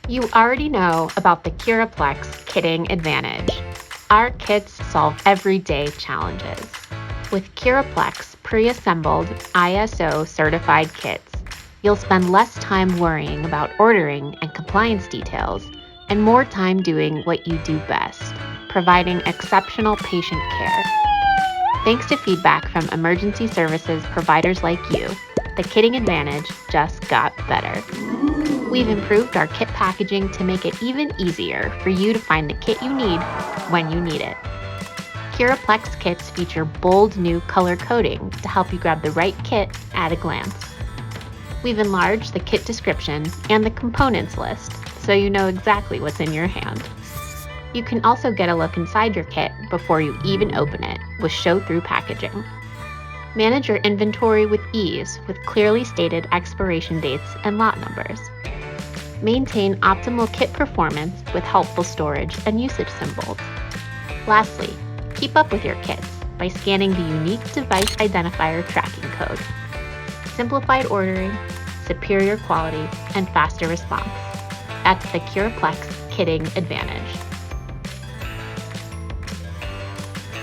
You already know about the Curaplex kitting advantage. Our kits solve everyday challenges. With Curaplex pre-assembled ISO certified kits, you'll spend less time worrying about ordering and compliance details and more time doing what you do best, providing exceptional patient care. Thanks to feedback from emergency services providers like you, the kitting advantage just got better. We've improved our kit packaging to make it even easier for you to find the kit you need when you need it. Curaplex kits feature bold new color coding to help you grab the right kit at a glance. We've enlarged the kit description and the components list so you know exactly what's in your hand. You can also get a look inside your kit before you even open it with show-through packaging. Manage your inventory with ease with clearly stated expiration dates and lot numbers. Maintain optimal kit performance with helpful storage and usage symbols. Lastly, keep up with your kits by scanning the unique device identifier tracking code. Simplified ordering, superior quality, and faster response. That's the Curaplex kitting advantage.